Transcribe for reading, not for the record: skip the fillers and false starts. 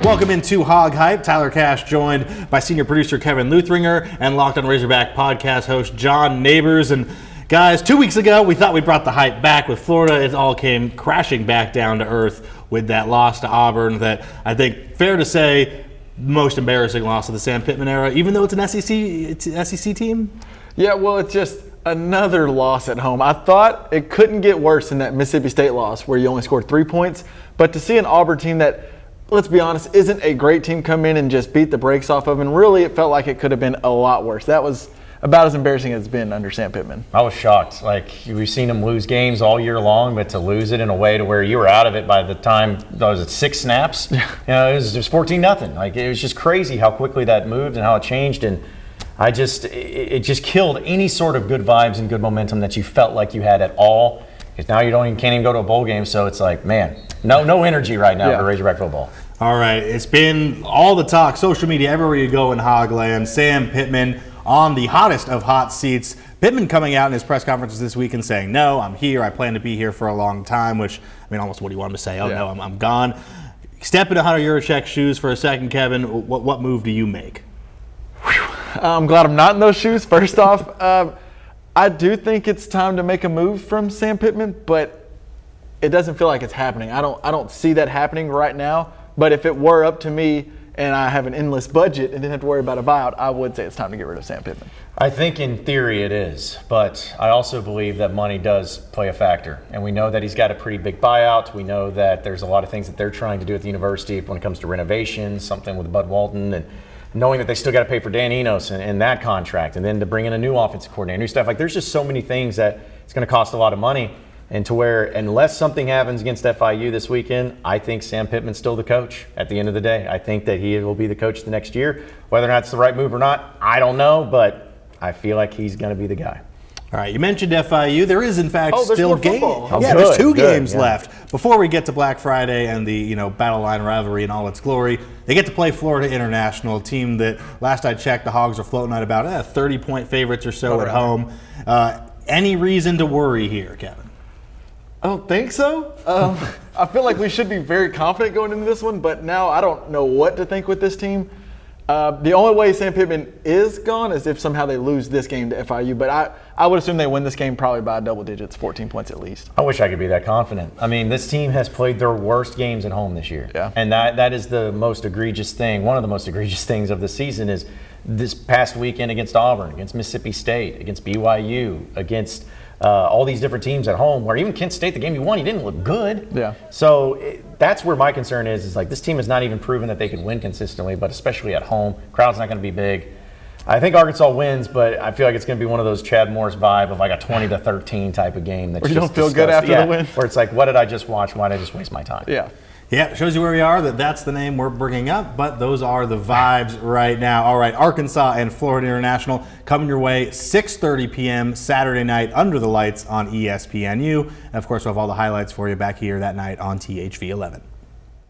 Welcome into HogHype. Tyler Cash joined by senior producer Kevin Luthringer and Locked on Razorback podcast host John Nabors. And guys, 2 weeks ago we thought we brought the hype back with Florida. It all came crashing back down to earth with that loss to Auburn. That I think fair to say most embarrassing loss of the Sam Pittman era, even though it's an SEC team. Yeah, well, it's just another loss at home. I thought it couldn't get worse than that Mississippi State loss where you only scored 3 points. But to see an Auburn team that, let's be honest, isn't a great team come in and just beat the brakes off of, and really it felt like it could have been a lot worse. That was about as embarrassing as it's been under Sam Pittman. I was shocked. Like, we've seen him lose games all year long, but to lose it in a way to where you were out of it by the time, was it 6 snaps? Yeah. You know, it was just 14-0. Like, it was just crazy how quickly that moved and how it changed. And it just killed any sort of good vibes and good momentum that you felt like you had at all. Because now you can't even go to a bowl game, so it's like, man, no energy right now for Razorback football. All right, it's been all the talk, social media, everywhere you go in Hogland. Sam Pittman on the hottest of hot seats. Pittman coming out in his press conferences this week and saying, no, I'm here. I plan to be here for a long time, which, I mean, almost what do you want him to say? Oh, no, I'm gone. Step into Hunter Yurachek's shoes for a second, Kevin. What move do you make? I'm glad I'm not in those shoes, first off. I do think it's time to make a move from Sam Pittman, but it doesn't feel like it's happening. I don't see that happening right now. But if it were up to me and I have an endless budget and didn't have to worry about a buyout, I would say it's time to get rid of Sam Pittman. I think in theory it is, but I also believe that money does play a factor. And we know that he's got a pretty big buyout. We know that there's a lot of things that they're trying to do at the university when it comes to renovations, something with Bud Walton, and knowing that they still got to pay for Dan Enos and that contract, and then to bring in a new offensive coordinator, new stuff. Like, there's just so many things that it's going to cost a lot of money. And to where, unless something happens against FIU this weekend, I think Sam Pittman's still the coach at the end of the day. I think that he will be the coach the next year. Whether or not it's the right move or not, I don't know, but I feel like he's going to be the guy. All right, you mentioned FIU. There is, in fact, still games. Yeah, there's two games left. Before we get to Black Friday and the battle line rivalry in all its glory, they get to play Florida International, a team that, last I checked, the Hogs are floating at about 30-point favorites or so at home. Any reason to worry here, Kevin? I don't think so. I feel like we should be very confident going into this one, but now I don't know what to think with this team. The only way Sam Pittman is gone is if somehow they lose this game to FIU, but I would assume they win this game probably by double digits, 14 points at least. I wish I could be that confident. I mean, this team has played their worst games at home this year. Yeah. And that is the most egregious thing. One of the most egregious things of the season is this past weekend against Auburn, against Mississippi State, against BYU, against all these different teams at home, where even Kent State, the game you won, he didn't look good. Yeah. So that's where my concern is like this team has not even proven that they can win consistently, but especially at home. Crowd's not going to be big. I think Arkansas wins, but I feel like it's going to be one of those Chad Morris vibe of like a 20-13 type of game. That's where you just don't feel good after the win. Where it's like, what did I just watch? Why did I just waste my time? Yeah. Yeah, shows you where we are, that's the name we're bringing up, but those are the vibes right now. All right, Arkansas and Florida International coming your way 6:30 p.m. Saturday night under the lights on ESPNU. And of course, we'll have all the highlights for you back here that night on THV 11.